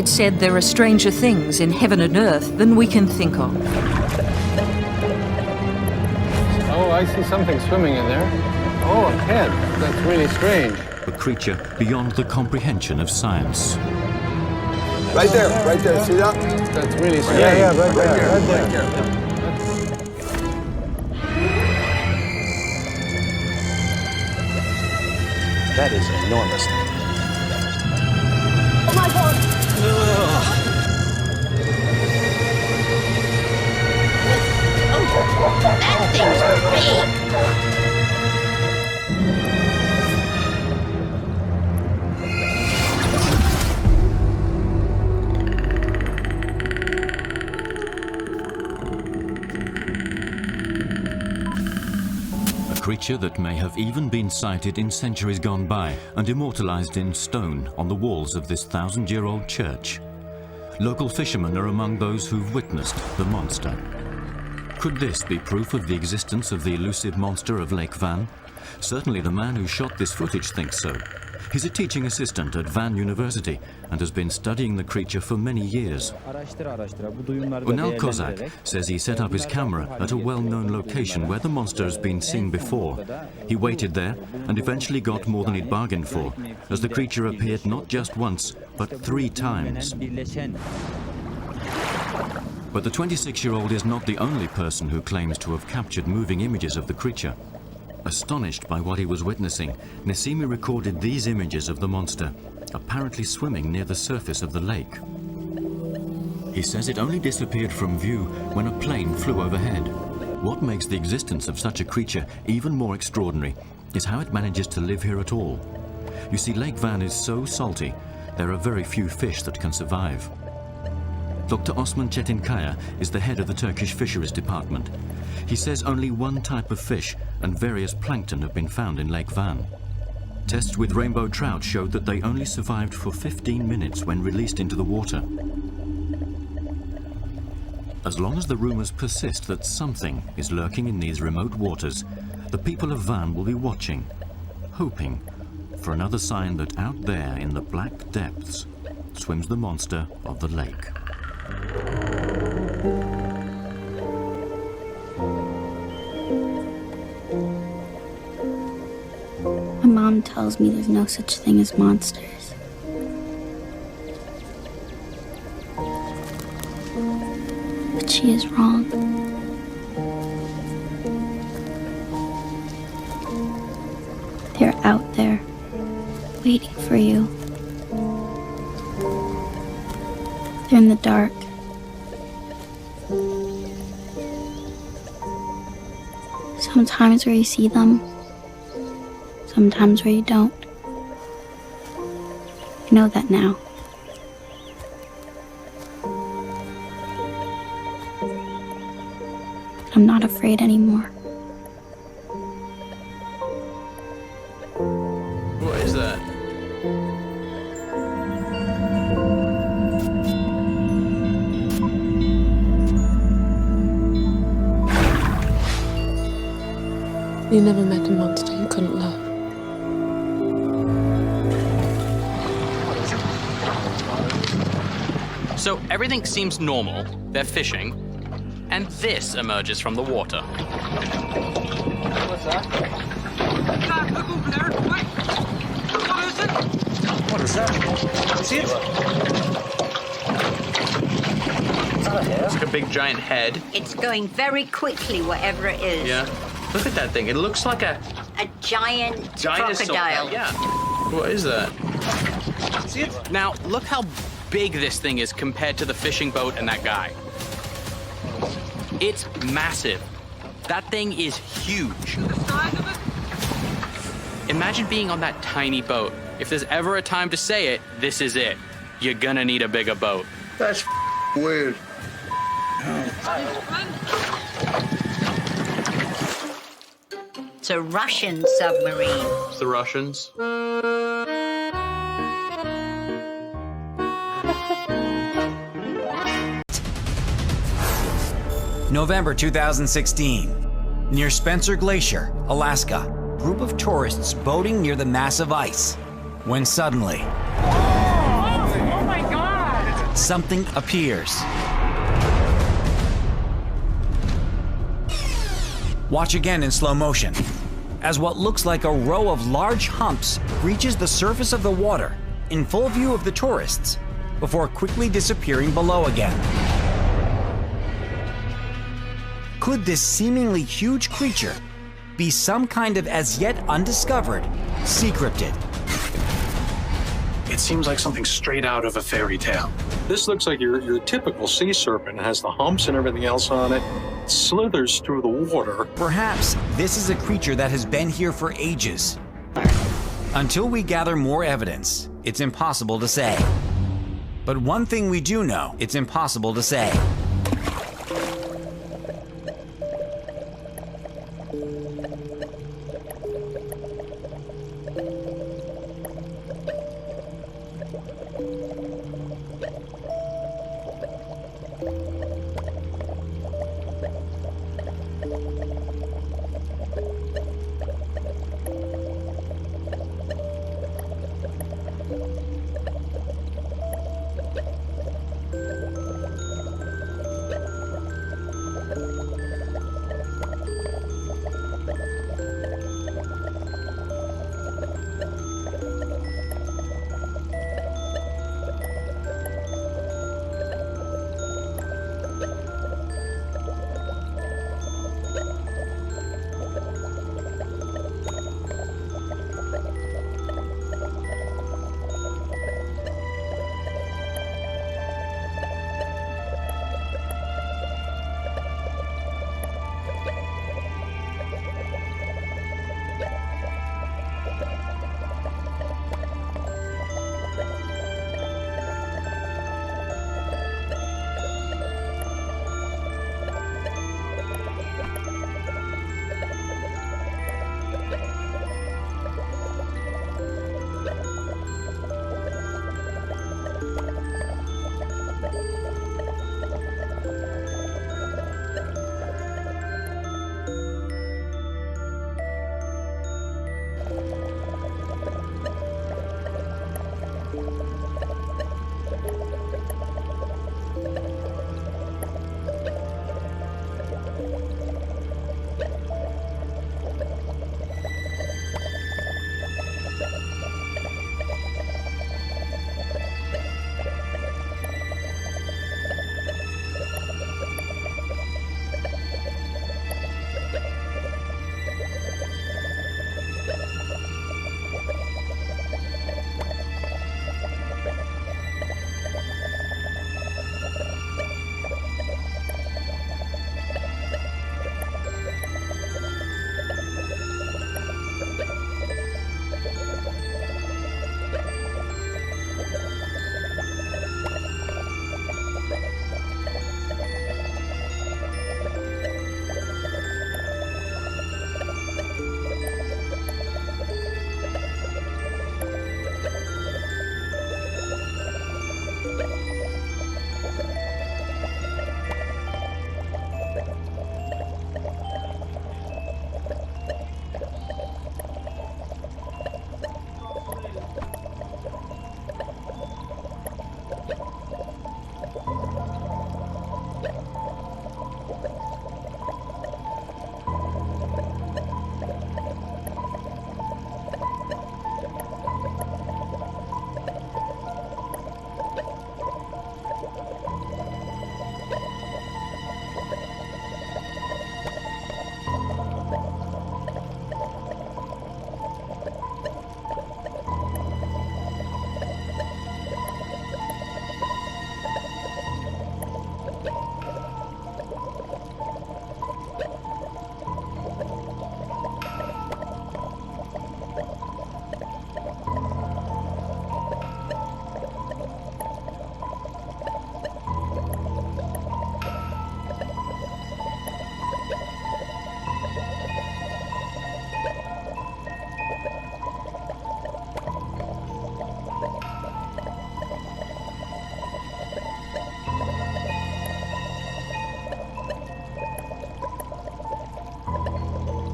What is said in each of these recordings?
said there are stranger things in heaven and earth than we can think of. Oh, I see something swimming in there. Oh, a head. That's really strange. A creature beyond the comprehension of science. Right there, see that? That's really strange. Yeah, right there. That is enormous. Oh my God! That thing's big. A creature that may have even been sighted in centuries gone by and immortalized in stone on the walls of this 1,000-year-old church. Local fishermen are among those who've witnessed the monster. Could this be proof of the existence of the elusive monster of Lake Van? Certainly the man who shot this footage thinks so. He's a teaching assistant at Van University and has been studying the creature for many years. Unal Kozak says he set up his camera at a well-known location where the monster has been seen before. He waited there and eventually got more than he'd bargained for, as the creature appeared not just once, but 3 times. But the 26-year-old is not the only person who claims to have captured moving images of the creature. Astonished by what he was witnessing, Nesimi recorded these images of the monster, apparently swimming near the surface of the lake. He says it only disappeared from view when a plane flew overhead. What makes the existence of such a creature even more extraordinary is how it manages to live here at all. You see, Lake Van is so salty, there are very few fish that can survive. Dr. Osman Çetinkaya is the head of the Turkish Fisheries Department. He says only one type of fish and various plankton have been found in Lake Van. Tests with rainbow trout showed that they only survived for 15 minutes when released into the water. As long as the rumors persist that something is lurking in these remote waters, the people of Van will be watching, hoping for another sign that out there in the black depths swims the monster of the lake. My mom tells me there's no such thing as monsters. But she is wrong. They're out there, waiting for you. They're in the dark. Sometimes where you see them, sometimes where you don't. I know that now. I'm not afraid anymore. What is that? You never met a monster you couldn't love. So everything seems normal. They're fishing. And this emerges from the water. What's that? Look over there, quick! What is it? What is that? See it? It's not a hair. It's like a big giant head. It's going very quickly, whatever it is. Yeah. Look at that thing. It looks like a giant dinosaur. crocodile. Yeah. What is that? See it? Now, look how big this thing is compared to the fishing boat and that guy. It's massive. That thing is huge. The size of it? Imagine being on that tiny boat. If there's ever a time to say it, this is it. You're gonna need a bigger boat. That's weird. It's a Russian submarine. It's the Russians. November 2016. Near Spencer Glacier, Alaska, group of tourists boating near the massive ice. When suddenly... Oh my God! something appears. Watch again in slow motion, as what looks like a row of large humps reaches the surface of the water in full view of the tourists, before quickly disappearing below again. Could this seemingly huge creature be some kind of as yet undiscovered sea cryptid? It seems like something straight out of a fairy tale. This looks like your typical sea serpent. It has the humps and everything else on it. It slithers through the water. Perhaps this is a creature that has been here for ages. Until we gather more evidence, it's impossible to say. But one thing we do know, it's impossible to say.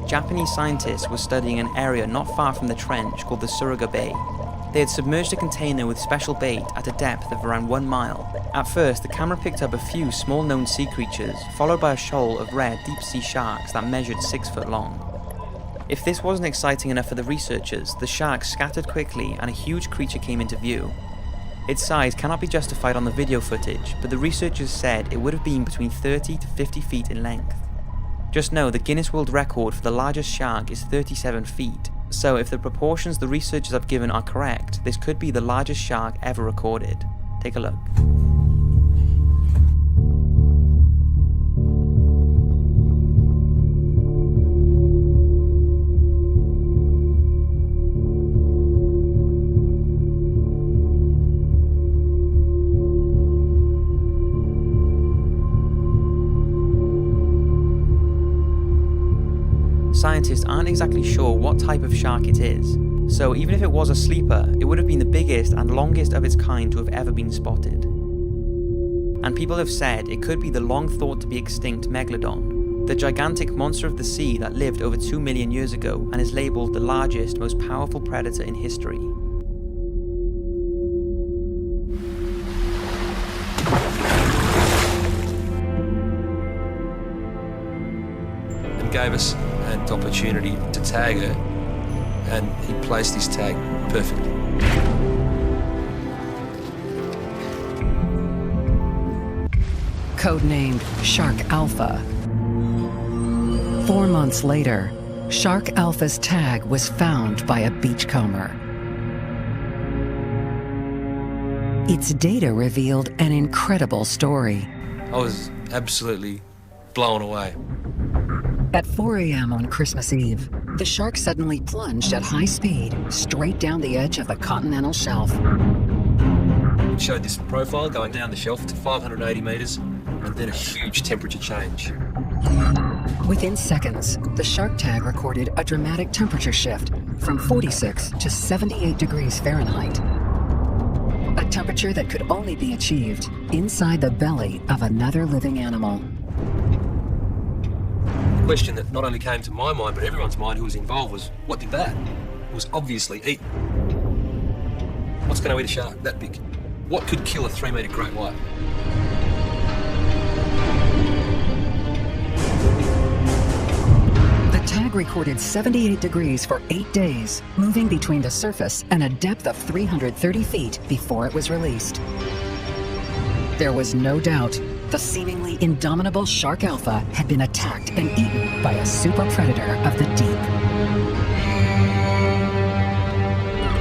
Japanese scientists were studying an area not far from the trench called the Suruga Bay. They had submerged a container with special bait at a depth of around 1 mile. At first, the camera picked up a few small-known sea creatures, followed by a shoal of rare deep-sea sharks that measured 6 foot long. If this wasn't exciting enough for the researchers, the sharks scattered quickly and a huge creature came into view. Its size cannot be justified on the video footage, but the researchers said it would have been between 30 to 50 feet in length. Just know the Guinness World Record for the largest shark is 37 feet, so if the proportions the researchers have given are correct, this could be the largest shark ever recorded. Take a look. Scientists aren't exactly sure what type of shark it is, so even if it was a sleeper, it would have been the biggest and longest of its kind to have ever been spotted. And people have said it could be the long thought to be extinct megalodon, the gigantic monster of the sea that lived over 2 million years ago and is labelled the largest, most powerful predator in history. And gave us an opportunity to tag her, and he placed his tag perfectly. Codenamed Shark Alpha. 4 months later, Shark Alpha's tag was found by a beachcomber. Its data revealed an incredible story. I was absolutely blown away. At 4 a.m. on Christmas Eve, the shark suddenly plunged at high speed straight down the edge of the continental shelf. It showed this profile going down the shelf to 580 meters, and then a huge temperature change. Within seconds, the shark tag recorded a dramatic temperature shift from 46 to 78 degrees Fahrenheit. A temperature that could only be achieved inside the belly of another living animal. The question that not only came to my mind, but everyone's mind who was involved was, what did that? It was obviously eaten. What's going to eat a shark that big? What could kill a 3-metre great white? The tag recorded 78 degrees for 8 days, moving between the surface and a depth of 330 feet before it was released. There was no doubt the seemingly indomitable Shark Alpha had been attacked and eaten by a super predator of the deep.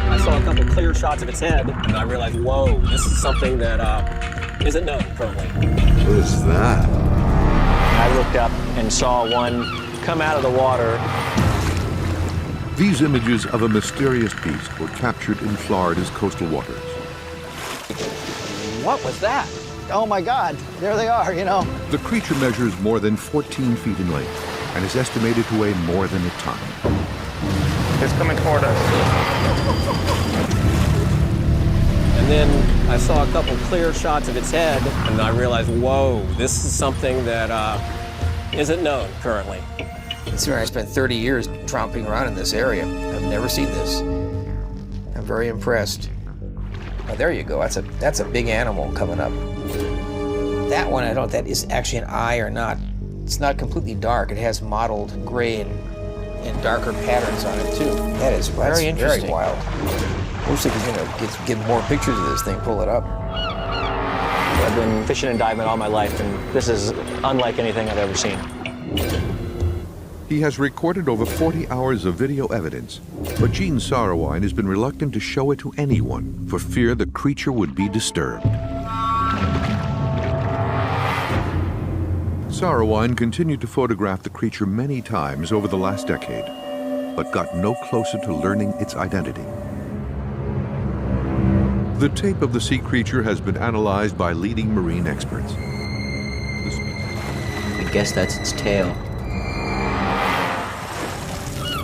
I saw a couple clear shots of its head, and I realized, whoa, this is something that isn't known currently. What is that? I looked up and saw one come out of the water. These images of a mysterious beast were captured in Florida's coastal waters. What was that? Oh my God, there they are, you know. The creature measures more than 14 feet in length and is estimated to weigh more than a ton. It's coming toward us. And then I saw a couple clear shots of its head, and I realized, whoa, this is something that isn't known currently. Considering I spent 30 years tromping around in this area, I've never seen this. I'm very impressed. Oh, there you go. That's a big animal coming up. That one, I don't know if that is actually an eye or not. It's not completely dark. It has mottled gray and darker patterns on it too. That's very interesting. Very wild. Looks like he's gonna get more pictures of this thing. Pull it up. I've been fishing and diving all my life, and this is unlike anything I've ever seen. He has recorded over 40 hours of video evidence, but Gene Saarewijn has been reluctant to show it to anyone for fear the creature would be disturbed. Saarewijn continued to photograph the creature many times over the last decade, but got no closer to learning its identity. The tape of the sea creature has been analyzed by leading marine experts. I guess that's its tail.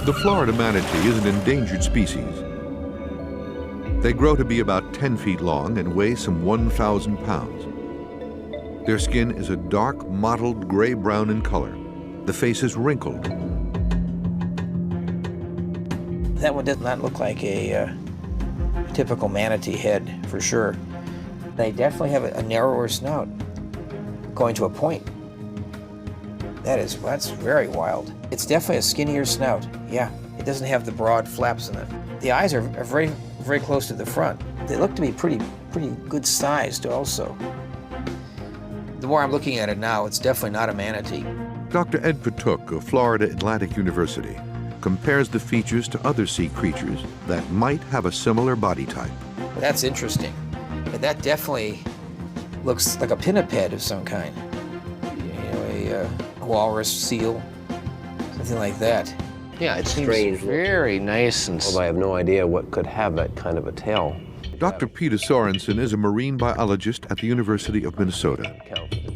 The Florida manatee is an endangered species. They grow to be about 10 feet long and weigh some 1,000 pounds. Their skin is a dark, mottled gray-brown in color. The face is wrinkled. That one does not look like a typical manatee head, for sure. They definitely have a narrower snout, going to a point. That's very wild. It's definitely a skinnier snout, yeah. It doesn't have the broad flaps in it. The eyes are very, very close to the front. They look to be pretty good sized also. The more I'm looking at it now, it's definitely not a manatee. Dr. Ed Patuk of Florida Atlantic University compares the features to other sea creatures that might have a similar body type. That's interesting. And that definitely looks like a pinniped of some kind. You know, a walrus, seal, something like that. Yeah, it seems very nice, and I have no idea what could have that kind of a tail. Dr. Peter Sorensen is a marine biologist at the University of Minnesota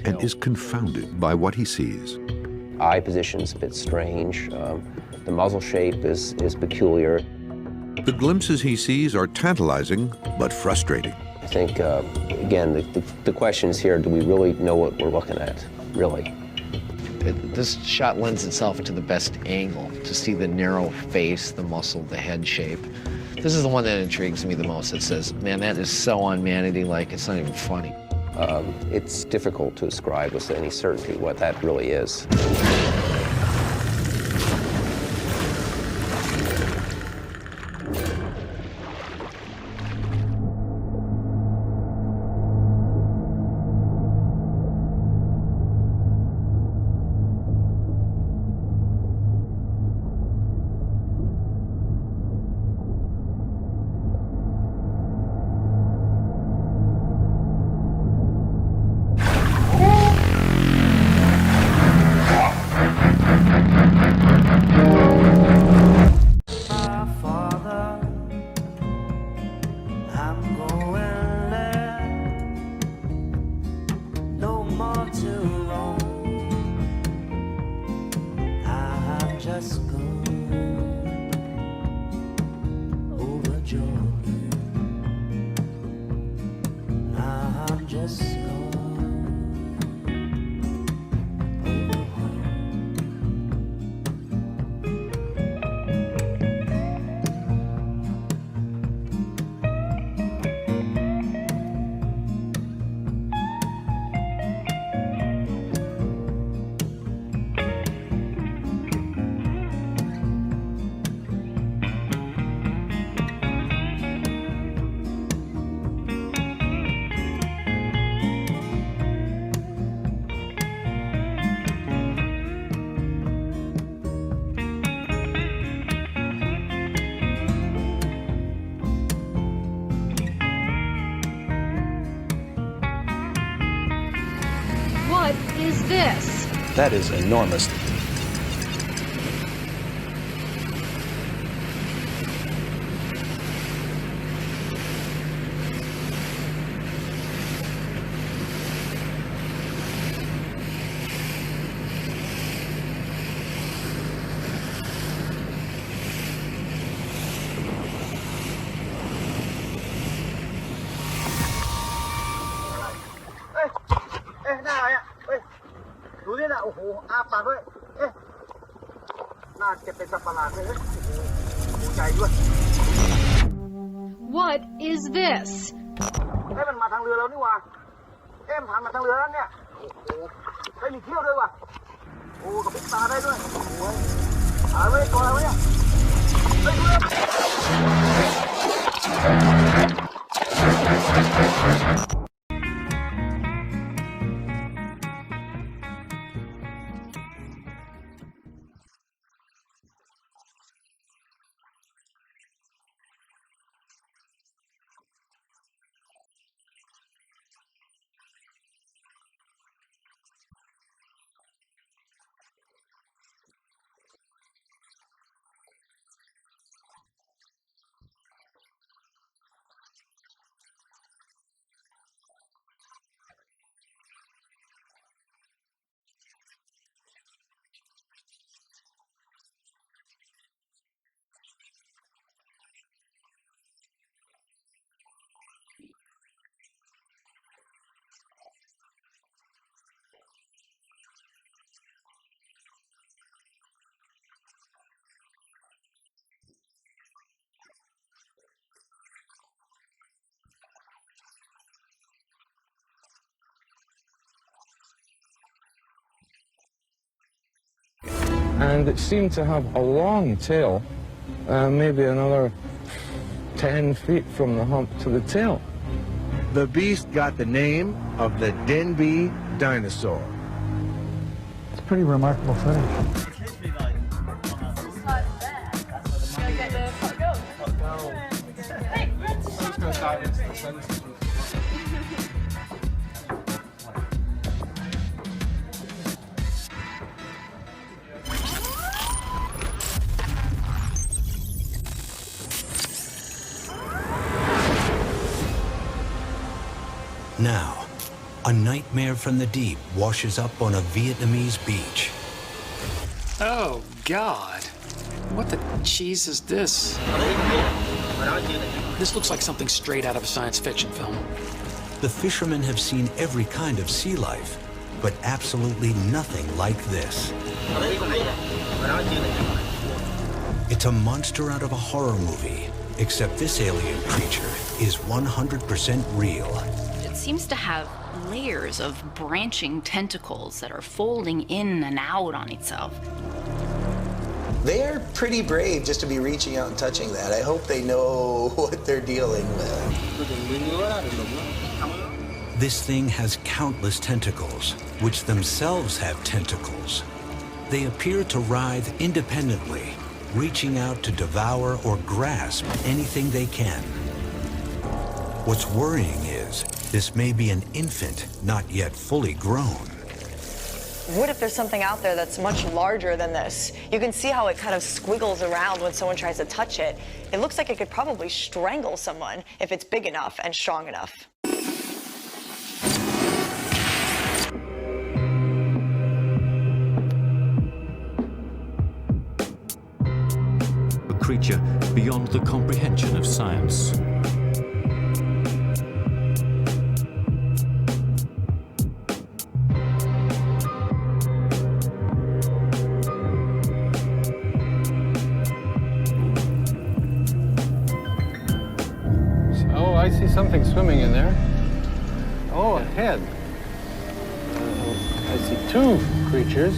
and is confounded by what he sees. Eye position's a bit strange. The muzzle shape is peculiar. The glimpses he sees are tantalizing but frustrating. I think, again, the question is here, do we really know what we're looking at, really? This shot lends itself to the best angle, to see the narrow face, the muscle, the head shape. This is the one that intrigues me the most. It says, man, that is so unmanatee-like, it's not even funny. It's difficult to describe with any certainty what that really is. What is this? That is enormous. What is this? and it seemed to have a long tail, maybe another 10 feet from the hump to the tail. The beast got the name of the Denby dinosaur. It's pretty remarkable footage. Now, a nightmare from the deep washes up on a Vietnamese beach. Oh, God. What the cheese is this? This looks like something straight out of a science fiction film. The fishermen have seen every kind of sea life, but absolutely nothing like this. It's a monster out of a horror movie, except this alien creature is 100% real. It seems to have layers of branching tentacles that are folding in and out on itself. They're pretty brave just to be reaching out and touching that. I hope they know what they're dealing with. This thing has countless tentacles, which themselves have tentacles. They appear to writhe independently, reaching out to devour or grasp anything they can. What's worrying is, this may be an infant not yet fully grown. What if there's something out there that's much larger than this? You can see how it kind of squiggles around when someone tries to touch it. It looks like it could probably strangle someone if it's big enough and strong enough. A creature beyond the comprehension of science. I see something swimming in there. Oh, a head. I see two creatures.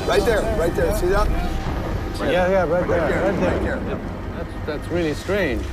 Right there, see that? Yeah, right there. Right there. That's really strange.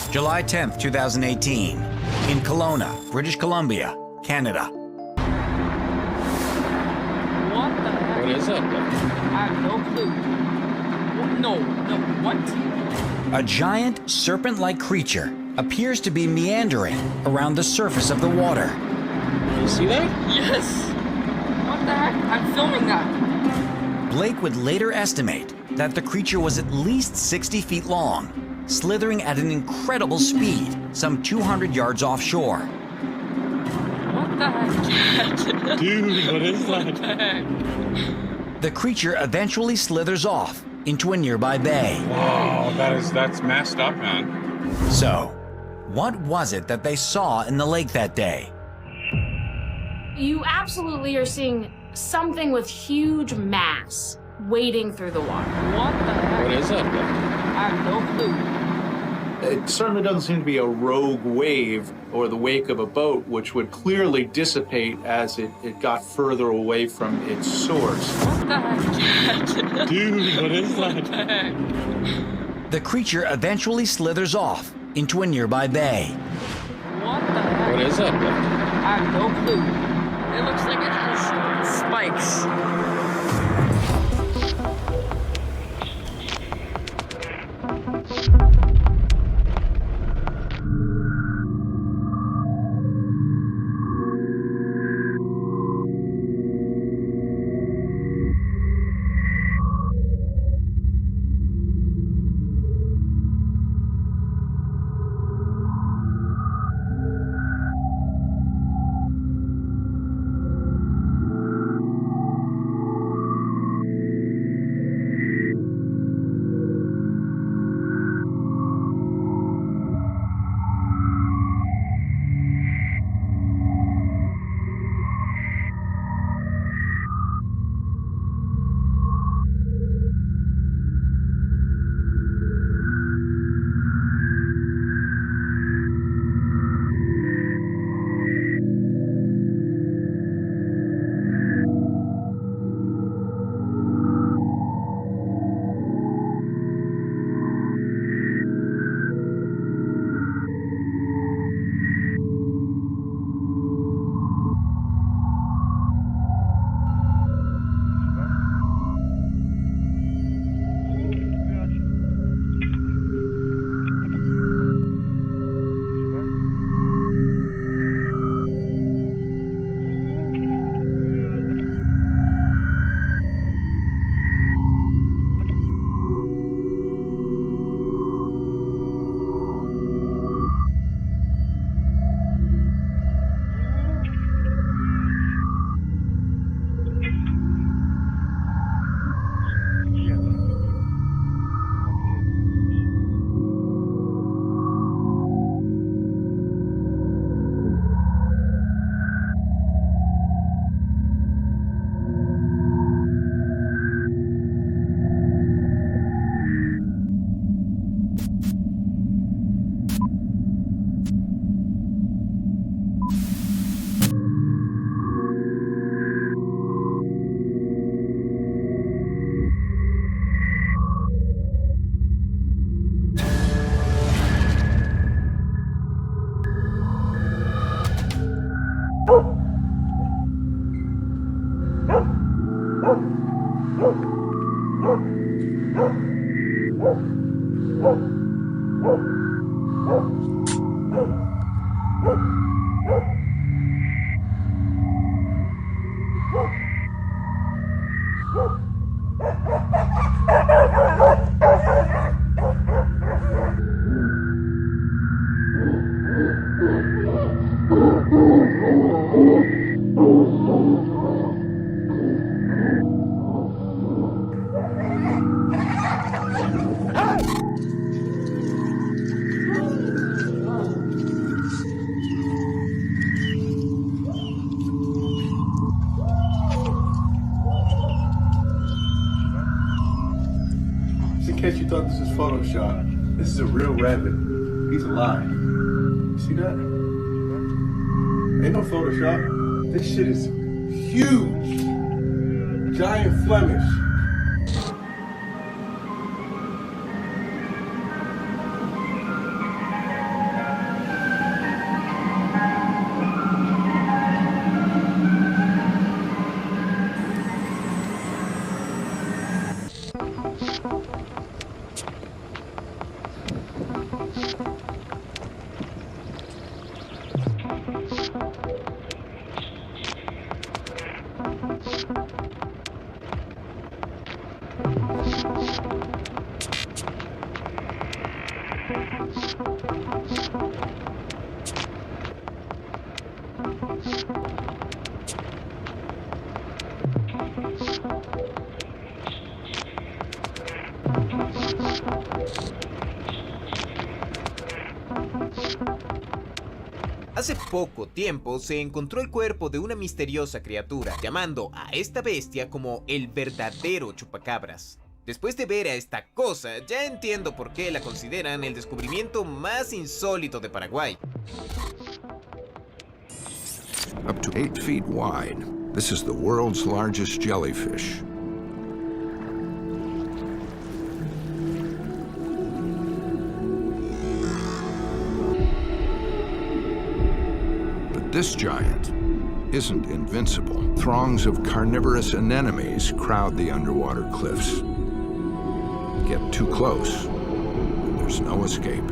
July 10th, 2018, in Kelowna, British Columbia, Canada. What the heck? What is it? I have no clue. No, what? A giant serpent-like creature appears to be meandering around the surface of the water. You see that? Yes! What the heck? I'm filming that. Blake would later estimate that the creature was at least 60 feet long, slithering at an incredible speed, some 200 yards offshore. What the heck? Dude, what is that? What the heck? The creature eventually slithers off into a nearby bay. Wow, that's messed up, man. So, what was it that they saw in the lake that day? You absolutely are seeing something with huge mass wading through the water. What the heck? What is it? I have no clue. It certainly doesn't seem to be a rogue wave or the wake of a boat, which would clearly dissipate as it got further away from its source. What the heck? Dude, what is that? What the heck? The creature eventually slithers off into a nearby bay. What the heck? What is it? I have no clue. It looks like it has spikes. You thought this was Photoshop. This is a real rabbit. He's alive. See that? Ain't no Photoshop. This shit is huge. Giant Flemish. Hace poco tiempo se encontró el cuerpo de una misteriosa criatura, llamando a esta bestia como el verdadero chupacabras. Después de ver a esta cosa, ya entiendo por qué la consideran el descubrimiento más insólito de Paraguay. Up to 8 feet wide, this is the world's largest jellyfish. But this giant isn't invincible. Throngs of carnivorous anemones crowd the underwater cliffs. Get too close, and there's no escape.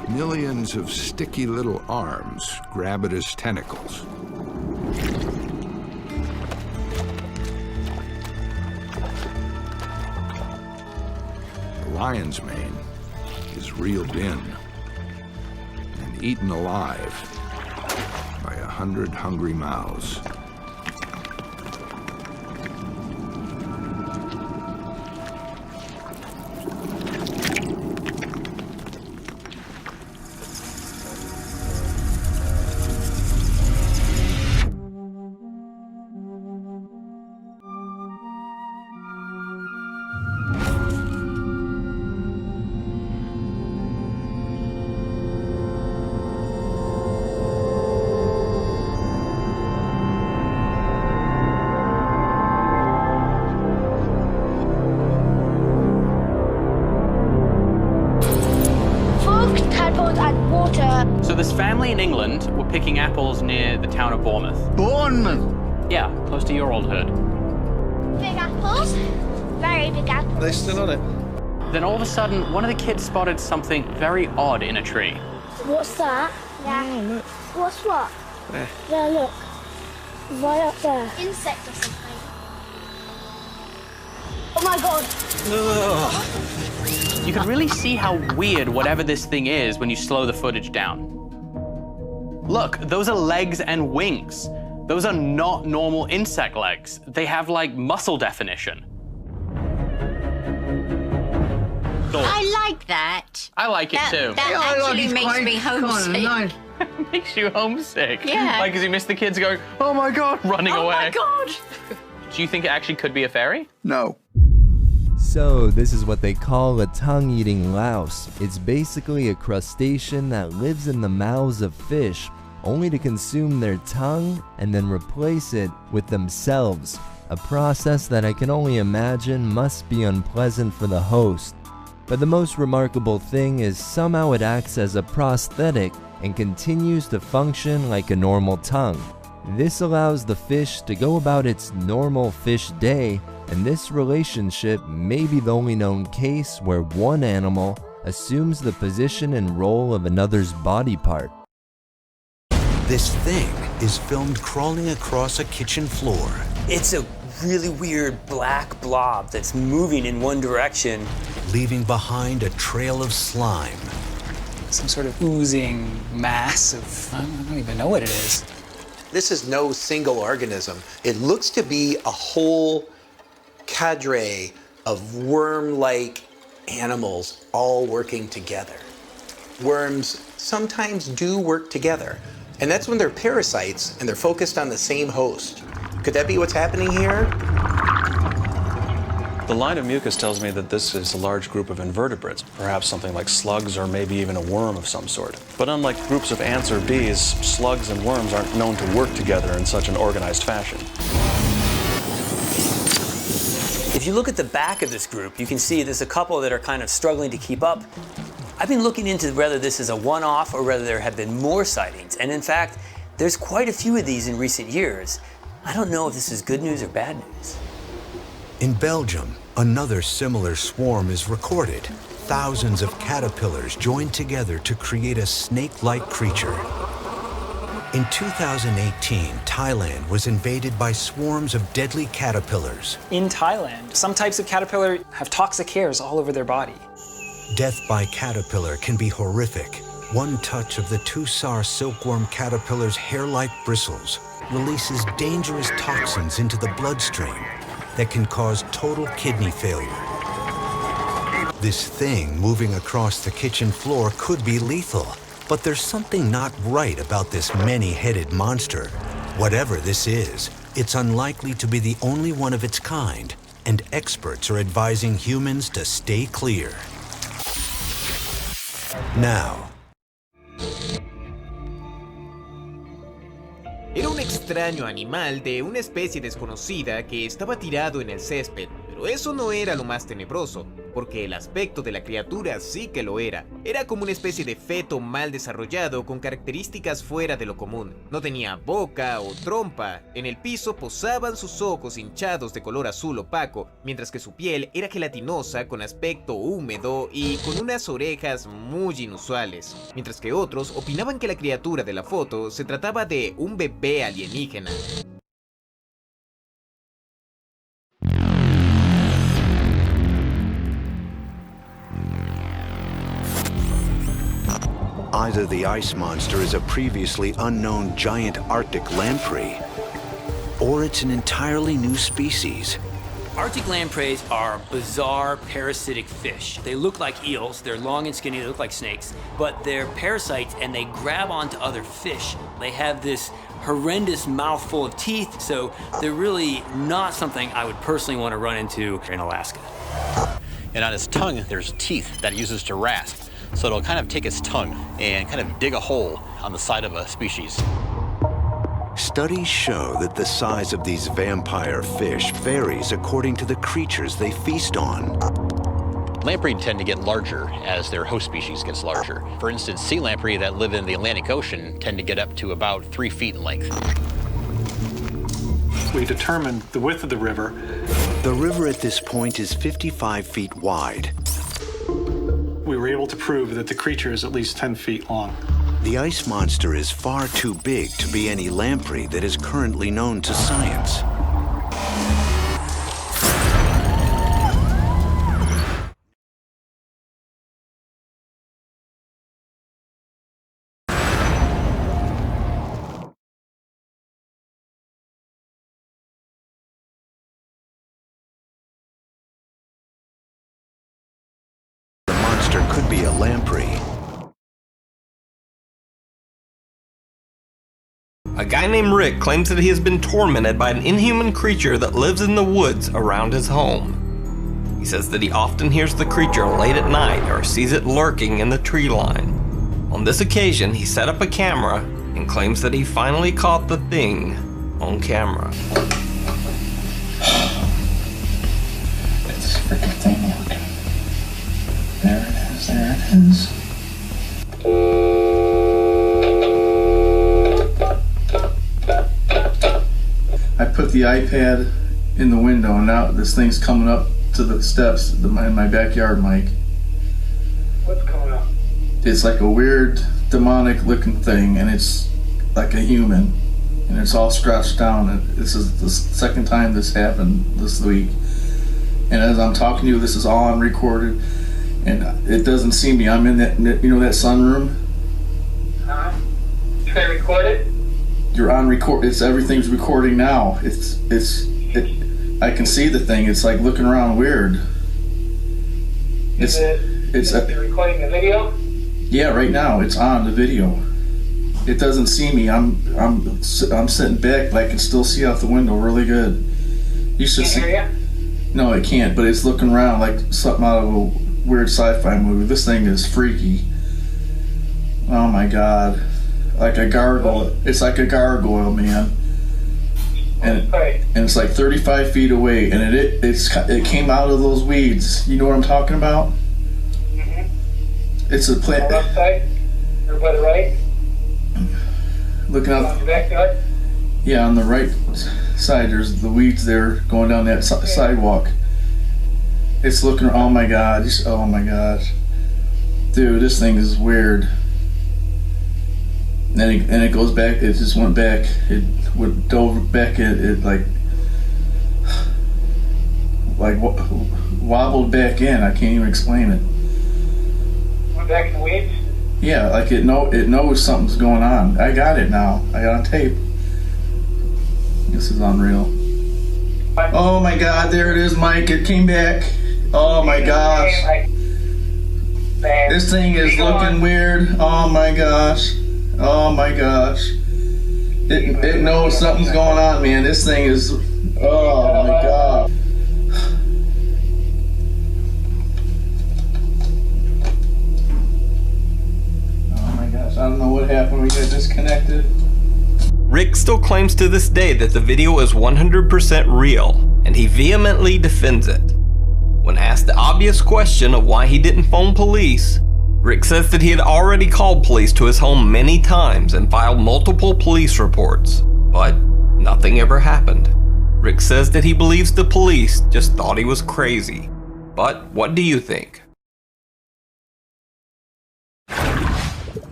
Millions of sticky little arms grab at his tentacles. The lion's mane is reeled in and eaten alive by 100 hungry mouths. So this family in England were picking apples near the town of Bournemouth. Bournemouth? Yeah, close to your old hood. Big apples? Very big apples. They're still on it. Then all of a sudden, one of the kids spotted something very odd in a tree. What's that? Yeah. Oh, look. What's what? There. There, look. Right up there. Insect or something. Oh my god. You can really see how weird whatever this thing is when you slow the footage down. Look, those are legs and wings. Those are not normal insect legs. They have like muscle definition. I like that. I like it too. That actually makes me homesick. It makes you homesick. Yeah. Like, because you miss the kids going, oh my God, running away. Oh my God. Do you think it actually could be a fairy? No. So this is what they call a tongue-eating louse. It's basically a crustacean that lives in the mouths of fish, only to consume their tongue and then replace it with themselves. A process that I can only imagine must be unpleasant for the host. But the most remarkable thing is somehow it acts as a prosthetic and continues to function like a normal tongue. This allows the fish to go about its normal fish day, and this relationship may be the only known case where one animal assumes the position and role of another's body part. This thing is filmed crawling across a kitchen floor. It's a really weird black blob that's moving in one direction, leaving behind a trail of slime. Some sort of oozing mass of, I don't even know what it is. This is no single organism. It looks to be a whole cadre of worm-like animals all working together. Worms sometimes do work together, and that's when they're parasites and they're focused on the same host. Could that be what's happening here? The line of mucus tells me that this is a large group of invertebrates, perhaps something like slugs or maybe even a worm of some sort. But unlike groups of ants or bees, slugs and worms aren't known to work together in such an organized fashion. If you look at the back of this group, you can see there's a couple that are kind of struggling to keep up. I've been looking into whether this is a one-off or whether there have been more sightings. And in fact, there's quite a few of these in recent years. I don't know if this is good news or bad news. In Belgium, another similar swarm is recorded. Thousands of caterpillars joined together to create a snake-like creature. In 2018, Thailand was invaded by swarms of deadly caterpillars. In Thailand, some types of caterpillar have toxic hairs all over their body. Death by caterpillar can be horrific, One touch of the Tusar silkworm caterpillar's hair-like bristles releases dangerous toxins into the bloodstream that can cause total kidney failure. This thing moving across the kitchen floor could be lethal, but there's something not right about this many-headed monster. Whatever this is, it's unlikely to be the only one of its kind, and experts are advising humans to stay clear. Now. Era un extraño animal de una especie desconocida que estaba tirado en el césped, pero eso no era lo más tenebroso, porque el aspecto de la criatura sí que lo era. Era como una especie de feto mal desarrollado con características fuera de lo común. No tenía boca o trompa. En el piso posaban sus ojos hinchados de color azul opaco, mientras que su piel era gelatinosa con aspecto húmedo y con unas orejas muy inusuales. Mientras que otros opinaban que la criatura de la foto se trataba de un bebé alienígena. Either the ice monster is a previously unknown giant Arctic lamprey, or it's an entirely new species. Arctic lampreys are bizarre parasitic fish. They look like eels, they're long and skinny, they look like snakes, but they're parasites and they grab onto other fish. They have this horrendous mouthful of teeth, so they're really not something I would personally want to run into in Alaska. And on its tongue, there's teeth that it uses to rasp. So it'll kind of take its tongue and kind of dig a hole on the side of a species. Studies show that the size of these vampire fish varies according to the creatures they feast on. Lamprey tend to get larger as their host species gets larger. For instance, sea lamprey that live in the Atlantic Ocean tend to get up to about 3 feet in length. We determined the width of the river. The river at this point is 55 feet wide. We were able to prove that the creature is at least 10 feet long. The ice monster is far too big to be any lamprey that is currently known to science. The monster could be a lamprey. A guy named Rick claims that he has been tormented by an inhuman creature that lives in the woods around his home. He says that he often hears the creature late at night or sees it lurking in the tree line. On this occasion, he set up a camera and claims that he finally caught the thing on camera. It's a freaking thing. There it is, there it is. I put the iPad in the window and now this thing's coming up to the steps in my backyard, Mike. What's coming up? It's like a weird demonic looking thing and it's like a human and it's all scratched down. And this is the second time this happened this week. And as I'm talking to you, this is all on recorded and it doesn't see me. I'm in that, you know, that sunroom? You can record it? You're on record. It's everything's recording now. I can see the thing. It's like looking around weird. Is it recording the video? Yeah, right now it's on the video. It doesn't see me. I'm sitting back, but I can still see out the window really good. You should see. Hear you? No, it can't. But it's looking around like something out of a weird sci-fi movie. This thing is freaky. Oh my God. Like a gargoyle. It's like a gargoyle, man. And it's like 35 feet away, and it came out of those weeds. You know what I'm talking about? Mm-hmm. It's a plant. On the left side, or by the right? Looking out. On the backyard? Yeah, on the right side. There's the weeds there going down that sidewalk. It's looking. Oh my God! Oh my gosh, dude, this thing is weird. And it goes back. It just went back. It dove back. It like wobbled back in. I can't even explain it. Went back in the weeds? Yeah, like it knows something's going on. I got it now. I got on tape. This is unreal. Oh my God, there it is, Mike. It came back. Oh my gosh. This thing is looking weird. Oh my gosh. Oh my gosh. It knows something's going on, man. This thing is, oh my God. Oh my gosh, I don't know what happened. We got disconnected. Rick still claims to this day that the video is 100% real, and he vehemently defends it. When asked the obvious question of why he didn't phone police, Rick says that he had already called police to his home many times and filed multiple police reports, but nothing ever happened. Rick says that he believes the police just thought he was crazy. But what do you think?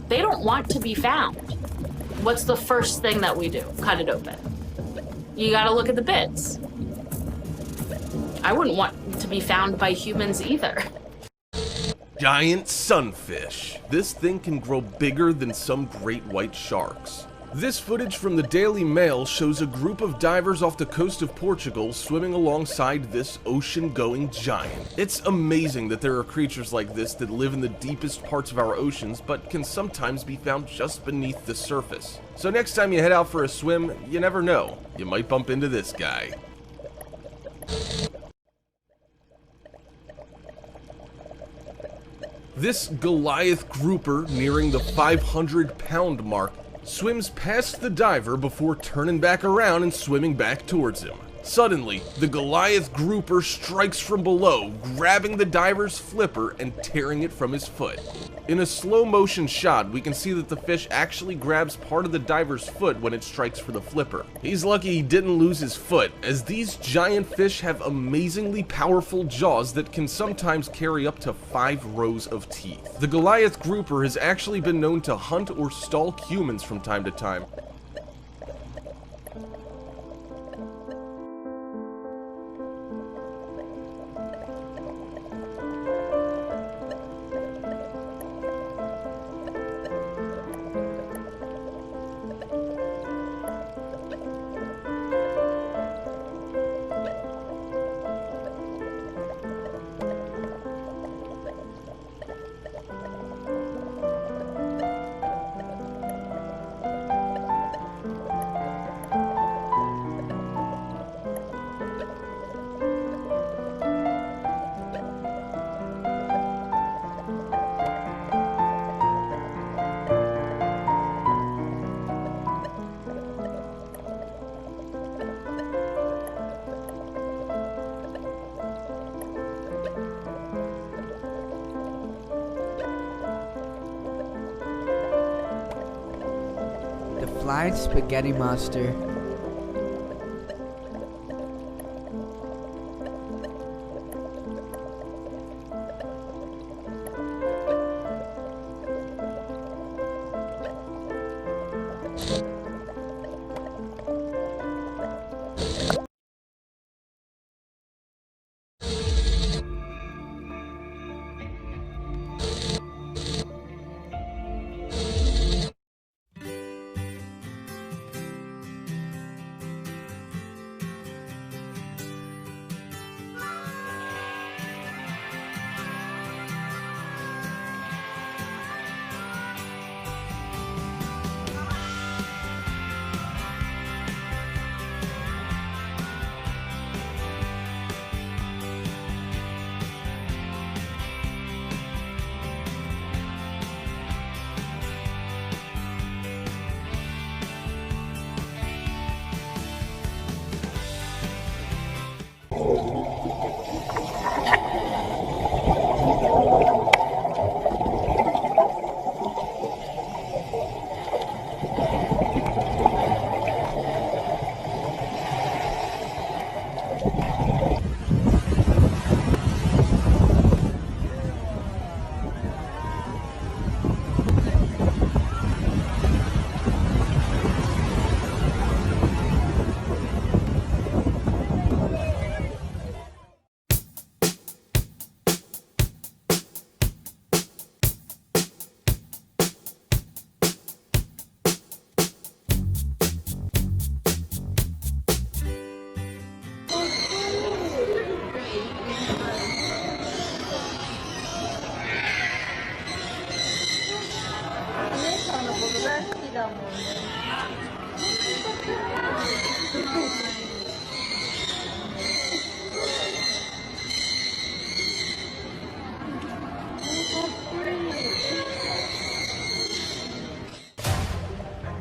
They don't want to be found. What's the first thing that we do? Cut it open. You gotta look at the bits. I wouldn't want to be found by humans either. Giant sunfish. This thing can grow bigger than some great white sharks. This footage from the Daily Mail shows a group of divers off the coast of Portugal swimming alongside this ocean-going giant. It's amazing that there are creatures like this that live in the deepest parts of our oceans, but can sometimes be found just beneath the surface. So next time you head out for a swim, you never know. You might bump into this guy. This Goliath grouper, nearing the 500-pound mark, swims past the diver before turning back around and swimming back towards him. Suddenly, the Goliath grouper strikes from below, grabbing the diver's flipper and tearing it from his foot. In a slow-motion shot, we can see that the fish actually grabs part of the diver's foot when it strikes for the flipper. He's lucky he didn't lose his foot, as these giant fish have amazingly powerful jaws that can sometimes carry up to 5 rows of teeth. The Goliath grouper has actually been known to hunt or stalk humans from time to time. Flying spaghetti monster.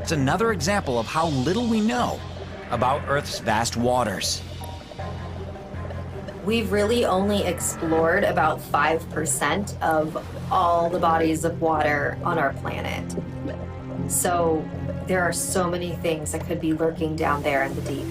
It's another example of how little we know about Earth's vast waters. We've really only explored about 5% of all the bodies of water on our planet. So there are so many things that could be lurking down there in the deep.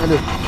Aduh.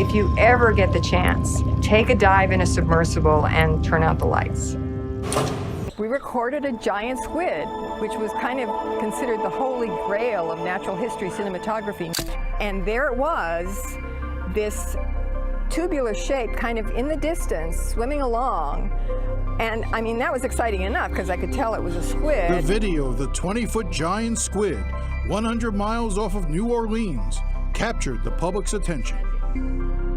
If you ever get the chance, take a dive in a submersible and turn out the lights. We recorded a giant squid, which was kind of considered the holy grail of natural history cinematography. And there it was, this tubular shape kind of in the distance, swimming along. And I mean, that was exciting enough because I could tell it was a squid. The video of the 20-foot giant squid, 100 miles off of New Orleans, captured the public's attention.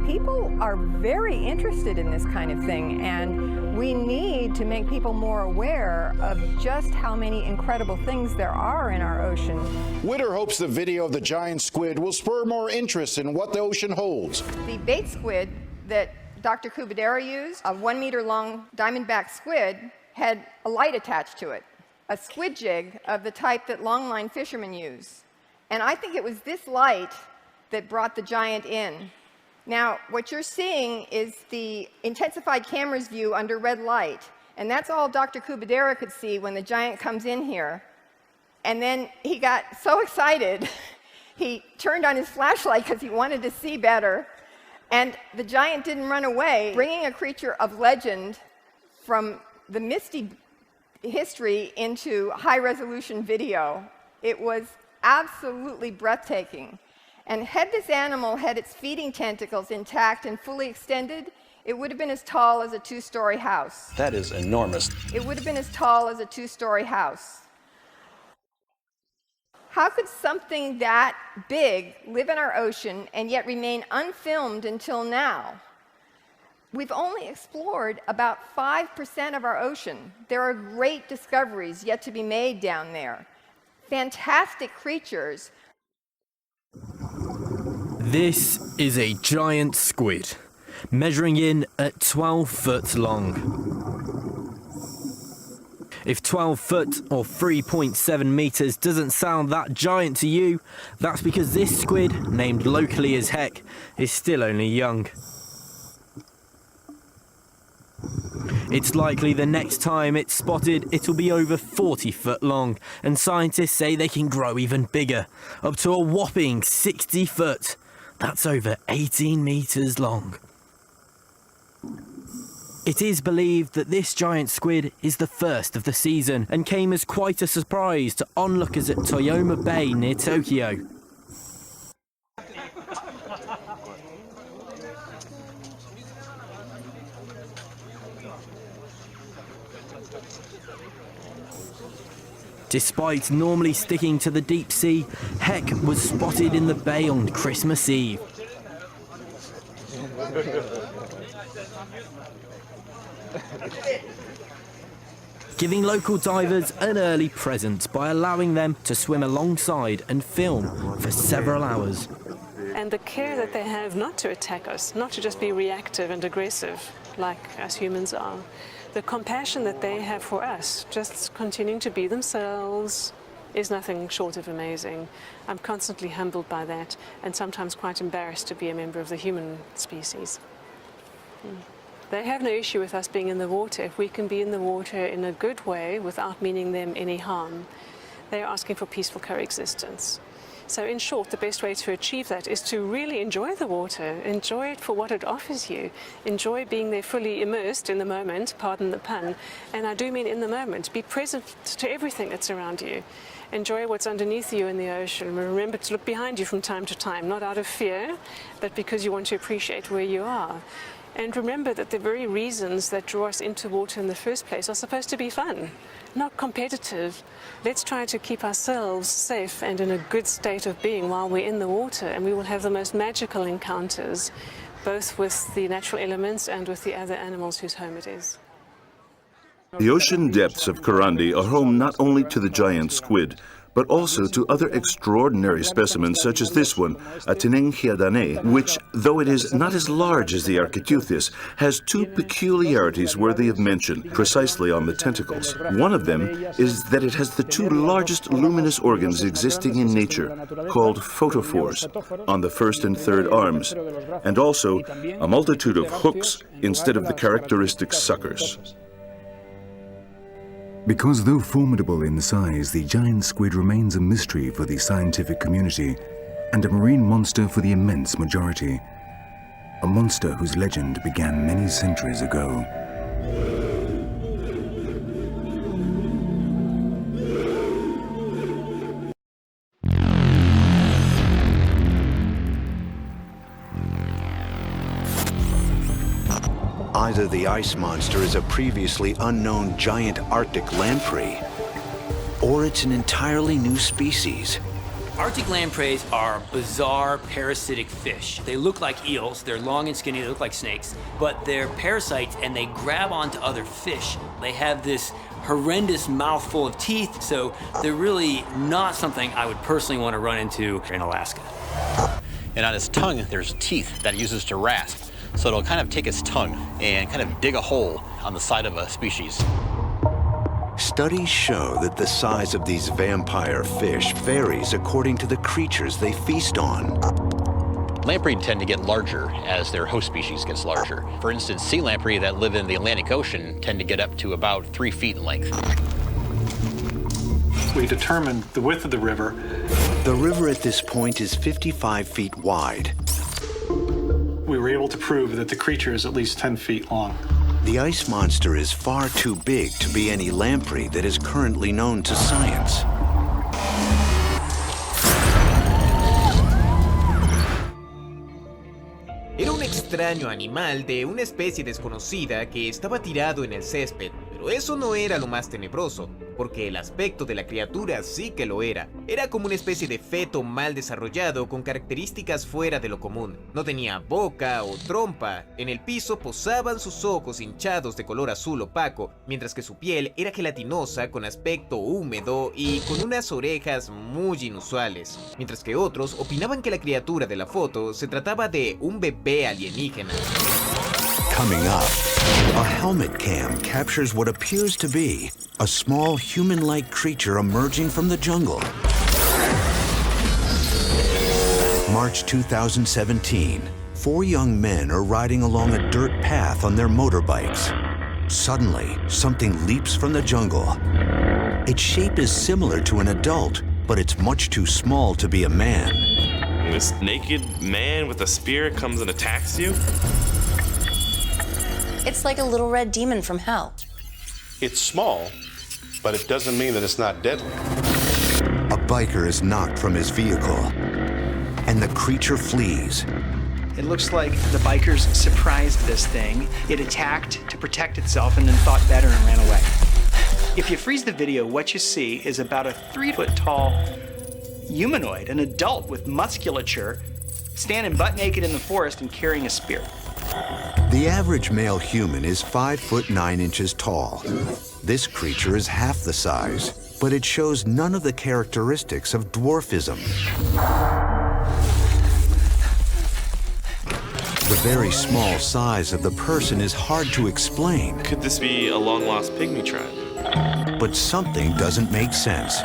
People are very interested in this kind of thing, and we need to make people more aware of just how many incredible things there are in our ocean. Witter hopes the video of the giant squid will spur more interest in what the ocean holds. The bait squid that Dr. Kubadera used, a 1 meter long diamondback squid, had a light attached to it, a squid jig of the type that longline fishermen use. And I think it was this light that brought the giant in. Now, what you're seeing is the intensified camera's view under red light, and that's all Dr. Kubadera could see when the giant comes in here. And then he got so excited, he turned on his flashlight because he wanted to see better, and the giant didn't run away, bringing a creature of legend from the misty history into high-resolution video. It was absolutely breathtaking. And had this animal had its feeding tentacles intact and fully extended, it would have been as tall as a 2-story house. That is enormous. It would have been as tall as a 2-story house. How could something that big live in our ocean and yet remain unfilmed until now? We've only explored about 5% of our ocean. There are great discoveries yet to be made down there. Fantastic creatures. This is a giant squid, measuring in at 12 foot long. If 12 foot or 3.7 meters doesn't sound that giant to you, that's because this squid, named locally as Heck, is still only young. It's likely the next time it's spotted, it'll be over 40 foot long, and scientists say they can grow even bigger, up to a whopping 60 foot. That's over 18 meters long. It is believed that this giant squid is the first of the season and came as quite a surprise to onlookers at Toyama Bay near Tokyo. Despite normally sticking to the deep sea, Heck was spotted in the bay on Christmas Eve. Giving local divers an early present by allowing them to swim alongside and film for several hours. And the care that they have not to attack us, not to just be reactive and aggressive like us humans are. The compassion that they have for us, just continuing to be themselves, is nothing short of amazing. I'm constantly humbled by that, and sometimes quite embarrassed to be a member of the human species. They have no issue with us being in the water if we can be in the water in a good way without meaning them any harm. They are asking for peaceful coexistence. So in short, the best way to achieve that is to really enjoy the water, enjoy it for what it offers you, enjoy being there fully immersed in the moment, pardon the pun, and I do mean in the moment. Be present to everything that's around you. Enjoy what's underneath you in the ocean. Remember to look behind you from time to time, not out of fear, but because you want to appreciate where you are. And remember that the very reasons that draw us into water in the first place are supposed to be fun, not competitive. Let's try to keep ourselves safe and in a good state of being while we're in the water, and we will have the most magical encounters, both with the natural elements and with the other animals whose home it is. The ocean depths of Karandi are home not only to the giant squid, but also to other extraordinary specimens such as this one, a Tinenghiadane, which, though it is not as large as the Cryptидсь, has two peculiarities worthy of mention precisely on the tentacles. One of them is that it has the two largest luminous organs existing in nature, called photophores, on the first and third arms, and also a multitude of hooks instead of the characteristic suckers. Because though formidable in size, the giant squid remains a mystery for the scientific community and a marine monster for the immense majority. a monster whose legend began many centuries ago. Either the ice monster is a previously unknown giant Arctic lamprey, or it's an entirely new species. Arctic lampreys are bizarre parasitic fish. They look like eels, they're long and skinny, they look like snakes, but they're parasites and they grab onto other fish. They have this horrendous mouthful of teeth, so they're really not something I would personally want to run into in Alaska. And on its tongue, there's teeth that it uses to rasp. So it'll kind of take its tongue and kind of dig a hole on the side of a species. Studies show that the size of these vampire fish varies according to the creatures they feast on. Lamprey tend to get larger as their host species gets larger. For instance, sea lamprey that live in the Atlantic Ocean tend to get up to about 3 feet in length. We determined the width of the river. The river at this point is 55 feet wide. We were able to prove that the creature is at least 10 feet long. The ice monster is far too big to be any lamprey that is currently known to science. Era un extraño animal de una especie desconocida que estaba tirado en el césped, pero eso no era lo más tenebroso, porque el aspecto de la criatura sí que lo era. Era como una especie de feto mal desarrollado con características fuera de lo común. No tenía boca o trompa. En el piso posaban sus ojos hinchados de color azul opaco, mientras que su piel era gelatinosa con aspecto húmedo y con unas orejas muy inusuales. Mientras que otros opinaban que la criatura de la foto se trataba de un bebé alienígena. Coming up, a helmet cam captures what appears to be a small human-like creature emerging from the jungle. March 2017, 4 young men are riding along a dirt path on their motorbikes. Suddenly, something leaps from the jungle. Its shape is similar to an adult, but it's much too small to be a man. This naked man with a spear comes and attacks you? It's like a little red demon from hell. It's small, but it doesn't mean that it's not deadly. A biker is knocked from his vehicle, and the creature flees. It looks like the bikers surprised this thing. It attacked to protect itself and then thought better and ran away. If you freeze the video, what you see is about a 3-foot-tall humanoid, an adult with musculature, standing butt naked in the forest and carrying a spear. The average male human is 5 foot 9 inches tall. This creature is half the size, but it shows none of the characteristics of dwarfism. The very small size of the person is hard to explain. Could this be a long-lost pygmy tribe? But something doesn't make sense.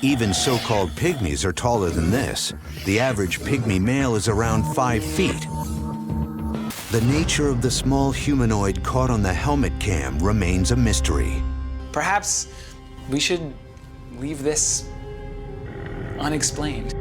Even so-called pygmies are taller than this. The average pygmy male is around 5 feet. The nature of the small humanoid caught on the helmet cam remains a mystery. Perhaps we should leave this unexplained.